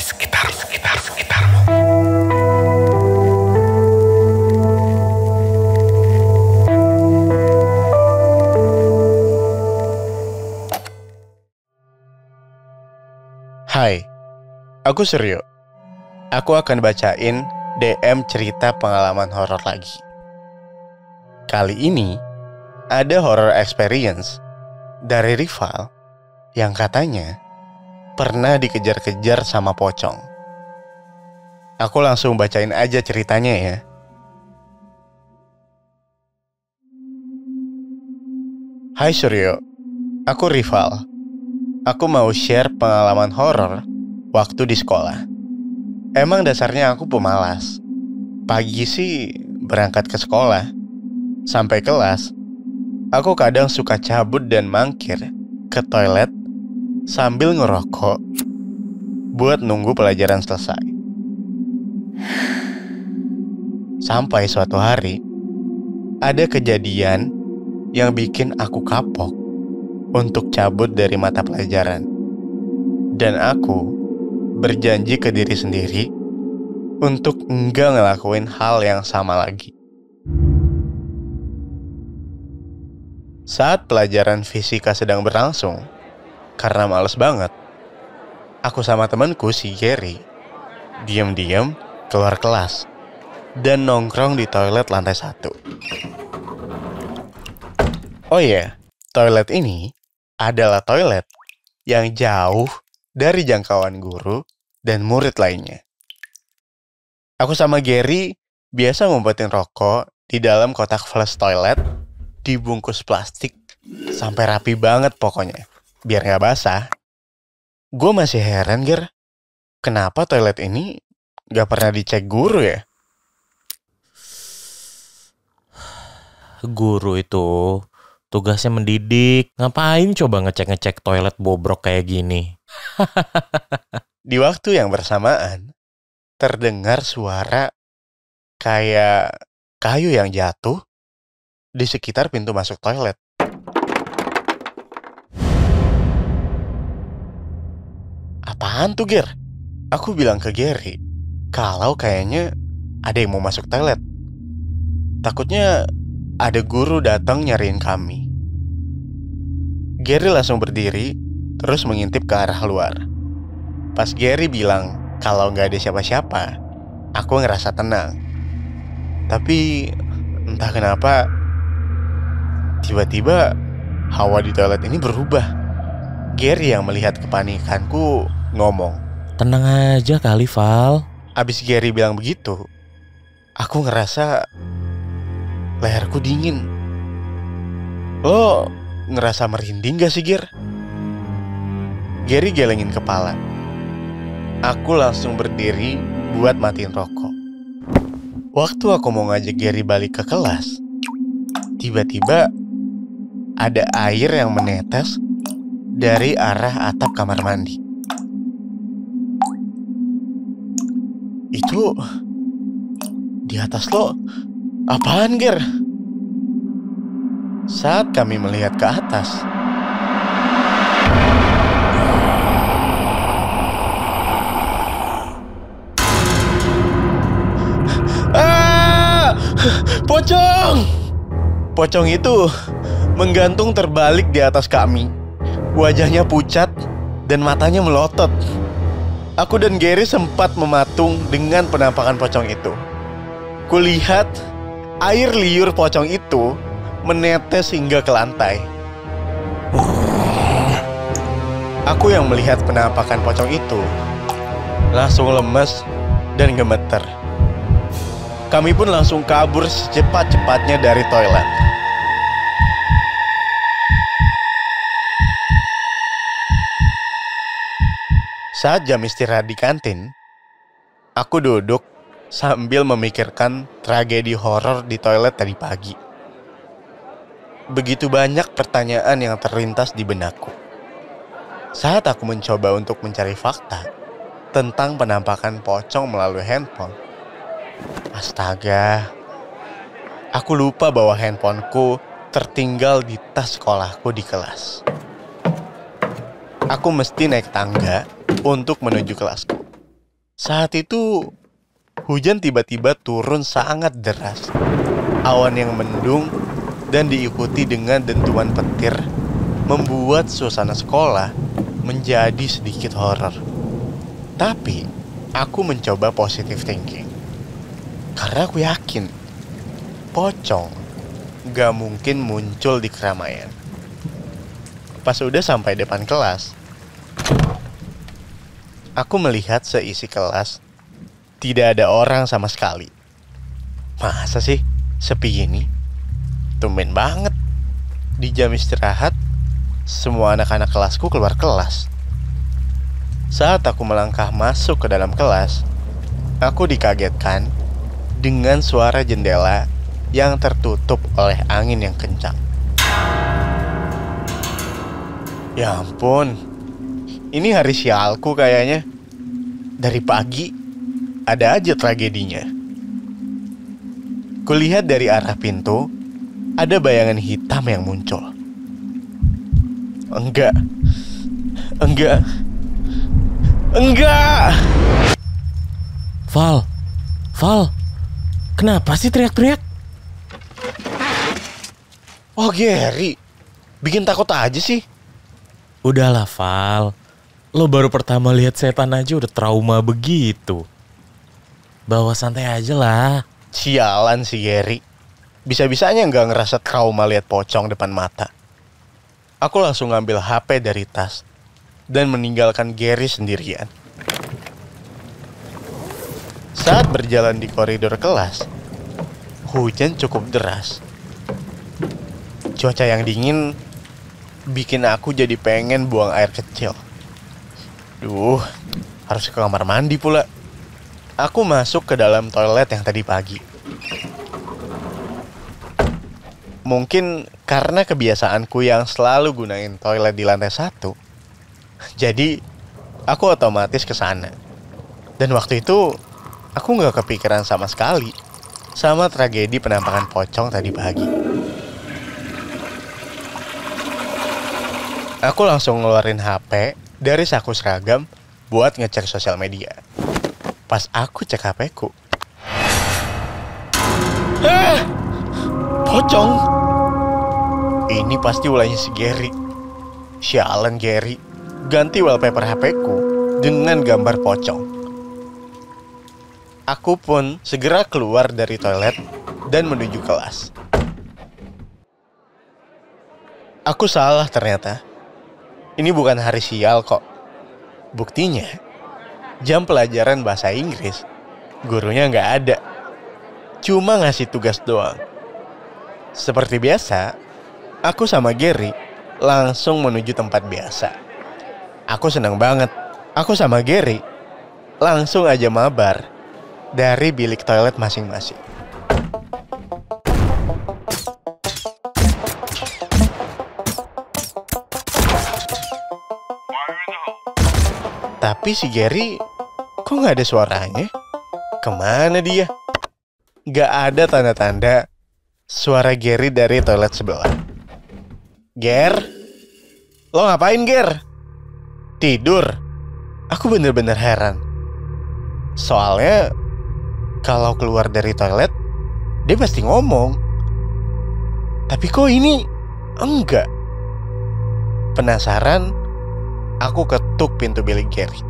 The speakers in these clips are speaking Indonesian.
sekitarmu. Hai, aku Suryo. Aku akan bacain DM cerita pengalaman horor lagi. Kali ini ada horror experience dari rival yang katanya pernah dikejar-kejar sama pocong. Aku langsung bacain aja ceritanya ya. Hai Suryo, aku rival. Aku mau share pengalaman horor waktu di sekolah. Emang dasarnya aku pemalas. Pagi sih berangkat ke sekolah. Sampai kelas, aku kadang suka cabut dan mangkir ke toilet sambil ngerokok buat nunggu pelajaran selesai. Sampai suatu hari, ada kejadian yang bikin aku kapok untuk cabut dari mata pelajaran. Dan aku berjanji ke diri sendiri untuk enggak ngelakuin hal yang sama lagi. Saat pelajaran fisika sedang berlangsung, karena males banget, aku sama temanku si Gary diam-diam keluar kelas dan nongkrong di toilet lantai 1. Oh iya, toilet ini adalah toilet yang jauh dari jangkauan guru dan murid lainnya. Aku sama Gary biasa ngumpetin rokok di dalam kotak flush toilet, dibungkus plastik sampai rapi banget pokoknya, biar gak basah. Gue masih heran, Ger, kenapa toilet ini gak pernah dicek guru ya? Guru itu tugasnya mendidik. Ngapain coba ngecek-ngecek toilet bobrok kayak gini? Di waktu yang bersamaan, terdengar suara kayak kayu yang jatuh di sekitar pintu masuk toilet. Apaan tuh, Ger? Aku bilang ke Gary kalau kayaknya ada yang mau masuk toilet. Takutnya ada guru datang nyariin kami. Gary langsung berdiri, terus mengintip ke arah luar. Pas Gary bilang kalau nggak ada siapa-siapa, aku ngerasa tenang. Tapi entah kenapa, tiba-tiba hawa di toilet ini berubah. Gary yang melihat kepanikanku ngomong, Tenang aja kali, Val. abis Gary bilang begitu, aku ngerasa leherku dingin. Lo ngerasa merinding gak sih, Ger? Gary gelengin kepala. Aku langsung berdiri buat matiin rokok. Waktu aku mau ngajak Gary balik ke kelas, tiba-tiba ada air yang menetes dari arah atap kamar mandi. Itu di atas lo apaan, Ger? Saat kami melihat ke atas, pocong! Pocong itu menggantung terbalik di atas kami. Wajahnya pucat dan matanya melotot. Aku dan Gary sempat mematung dengan penampakan pocong itu. Kulihat air liur pocong itu menetes hingga ke lantai. Aku yang melihat penampakan pocong itu langsung lemes dan gemeter. Kami pun langsung kabur secepat-cepatnya dari toilet. Saat jam istirahat di kantin, aku duduk sambil memikirkan tragedi horor di toilet tadi pagi. Begitu banyak pertanyaan yang terlintas di benakku. Saat aku mencoba untuk mencari fakta tentang penampakan pocong melalui handphone, astaga, aku lupa bahwa handphoneku tertinggal di tas sekolahku di kelas. Aku mesti naik tangga untuk menuju kelasku. Saat itu, hujan tiba-tiba turun sangat deras. Awan yang mendung dan diikuti dengan dentuman petir membuat suasana sekolah menjadi sedikit horor. Tapi, aku mencoba positive thinking. Karena aku yakin, pocong gak mungkin muncul di keramaian. Pas udah sampai depan kelas, aku melihat seisi kelas tidak ada orang sama sekali. Masa sih sepi gini? Tumben banget. Di jam istirahat, semua anak-anak kelasku keluar kelas. Saat aku melangkah masuk ke dalam kelas, aku dikagetkan dengan suara jendela yang tertutup oleh angin yang kencang. Ya ampun, ini hari sialku kayaknya. Dari pagi, ada aja tragedinya. Kulihat dari arah pintu, ada bayangan hitam yang muncul. Enggak. Val, kenapa sih teriak-teriak? Oh Gary, bikin takut aja sih. Udahlah Val, lo baru pertama lihat setan aja udah trauma begitu. Bawa santai aja lah. Sialan sih Gary. Bisa-bisanya nggak ngerasa trauma lihat pocong depan mata. Aku langsung ngambil HP dari tas dan meninggalkan Gary sendirian. Saat berjalan di koridor kelas, hujan cukup deras. Cuaca yang dingin bikin aku jadi pengen buang air kecil. Duh, harus ke kamar mandi pula. Aku masuk ke dalam toilet yang tadi pagi. Mungkin karena kebiasaanku yang selalu gunain toilet di lantai 1, jadi aku otomatis ke sana. Dan waktu itu aku nggak kepikiran sama sekali sama tragedi penampakan pocong tadi pagi. Aku langsung ngeluarin HP dari saku seragam buat ngecek sosial media. Pas aku cek HP-ku, pocong! Ini pasti ulahnya si Gary. Sialan Gary, ganti wallpaper HP-ku dengan gambar pocong. Aku pun segera keluar dari toilet dan menuju kelas. Aku salah ternyata. Ini bukan hari sial kok. Buktinya, jam pelajaran bahasa Inggris, gurunya nggak ada. Cuma ngasih tugas doang. Seperti biasa, aku sama Gary langsung menuju tempat biasa. Aku senang banget. Aku sama Gary langsung aja mabar dari bilik toilet masing-masing. Tapi si Gary kok nggak ada suaranya? Kemana dia? Nggak ada tanda-tanda suara Gary dari toilet sebelah. Ger? Lo ngapain Ger? Tidur? Aku bener-bener heran. Soalnya kalau keluar dari toilet dia pasti ngomong. Tapi kok ini enggak? Penasaran, aku ketuk pintu bilik Gary.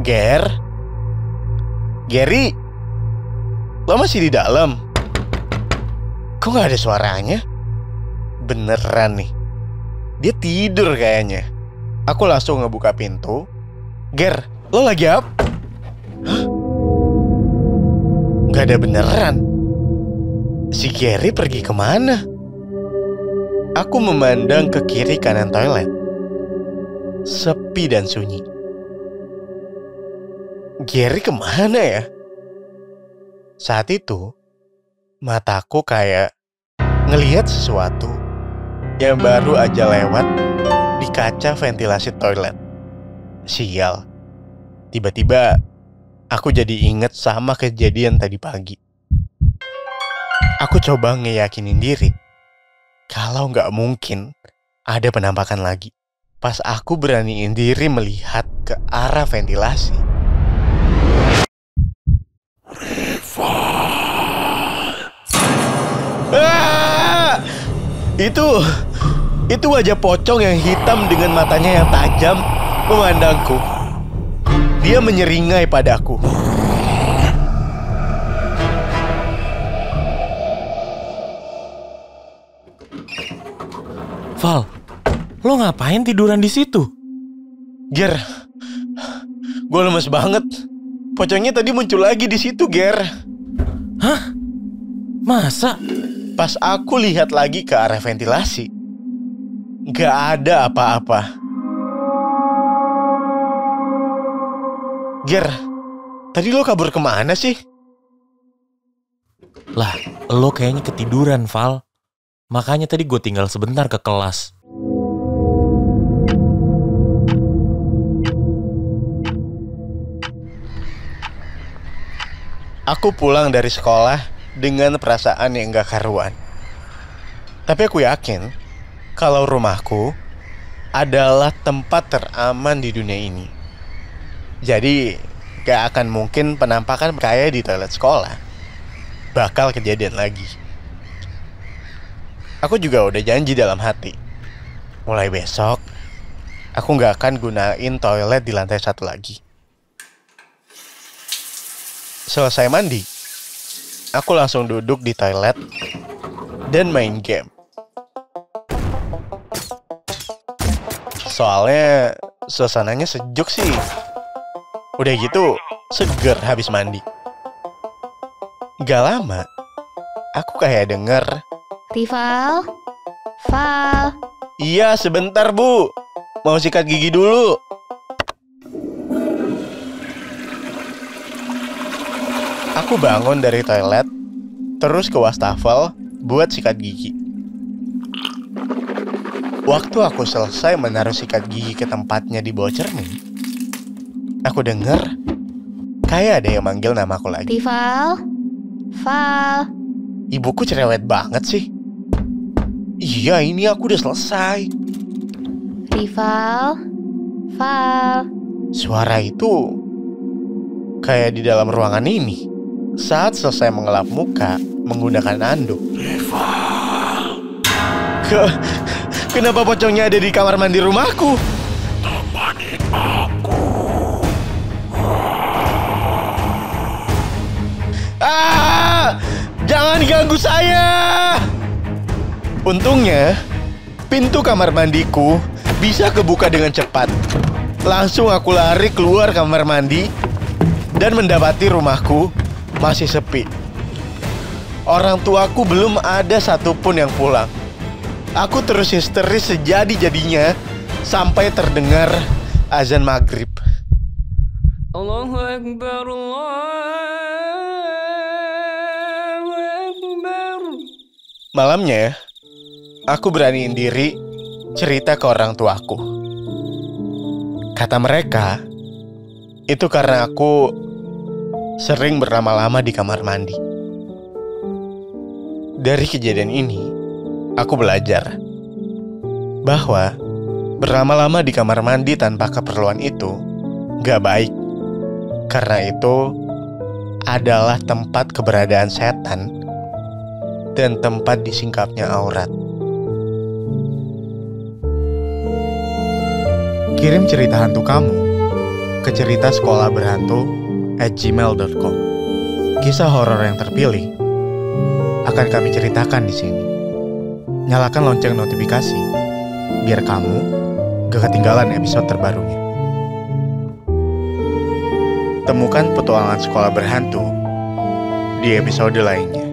Ger? Gary? Lo masih di dalam? Kok gak ada suaranya? Beneran nih, dia tidur kayaknya. Aku langsung ngebuka pintu. Ger, lo lagi apa? Hah? Gak ada beneran. Si Gary pergi kemana? Aku memandang ke kiri kanan toilet. Sepi dan sunyi. Gary kemana ya? Saat itu, mataku kayak ngelihat sesuatu yang baru aja lewat di kaca ventilasi toilet. Sial. Tiba-tiba aku jadi inget sama kejadian tadi pagi. Aku coba ngeyakinin diri kalau nggak mungkin ada penampakan lagi. pas aku beraniin diri melihat ke arah ventilasi. Ah! Itu wajah pocong yang hitam dengan matanya yang tajam memandangku. Dia menyeringai padaku. Val, lo ngapain tiduran di situ? Ger, gue lemes banget. Pocongnya tadi muncul lagi di situ, Ger. Hah? Masa? Pas aku lihat lagi ke arah ventilasi, gak ada apa-apa. Ger, tadi lo kabur kemana sih? Lah, lo kayaknya ketiduran, Val. Makanya tadi gue tinggal sebentar ke kelas. Aku pulang dari sekolah dengan perasaan yang gak karuan. Tapi aku yakin kalau rumahku adalah tempat teraman di dunia ini. Jadi gak akan mungkin penampakan kayak di toilet sekolah bakal kejadian lagi. Aku juga udah janji dalam hati, mulai besok aku gak akan gunain toilet di lantai 1 lagi. Selesai mandi, aku langsung duduk di toilet dan main game. Soalnya suasananya sejuk sih. Udah gitu, seger habis mandi. Gak lama, aku kayak denger, Rival, Val. "Iya, sebentar Bu. Mau sikat gigi dulu." Aku bangun dari toilet, terus ke wastafel buat sikat gigi. Waktu aku selesai menaruh sikat gigi ke tempatnya di bawah cermin, aku denger kayak ada yang manggil namaku lagi. Rival, Val. Ibuku cerewet banget sih. Iya, ini aku udah selesai. Rival, Val. Suara itu kayak di dalam ruangan ini. Saat selesai mengelap muka menggunakan anduk. Kenapa pocongnya ada di kamar mandi rumahku? Temanin aku. Jangan ganggu saya. Untungnya pintu kamar mandiku bisa kebuka dengan cepat. Langsung aku lari keluar kamar mandi dan mendapati rumahku masih sepi. Orang tuaku belum ada satupun yang pulang. Aku terus histeris sejadi-jadinya sampai terdengar azan maghrib. Allahu Akbar, Allahu Akbar. Malamnya, aku beraniin diri cerita ke orang tuaku. Kata mereka, itu karena aku sering berlama-lama di kamar mandi. Dari kejadian ini, aku belajar bahwa berlama-lama di kamar mandi tanpa keperluan itu gak baik. Karena itu adalah tempat keberadaan setan dan tempat disingkapnya aurat. Kirim cerita hantu kamu ke ceritasekolaberhantu@gmail.com. Kisah horor yang terpilih akan kami ceritakan di sini. Nyalakan lonceng notifikasi biar kamu gak ketinggalan episode terbarunya. Temukan petualangan sekolah berhantu di episode lainnya.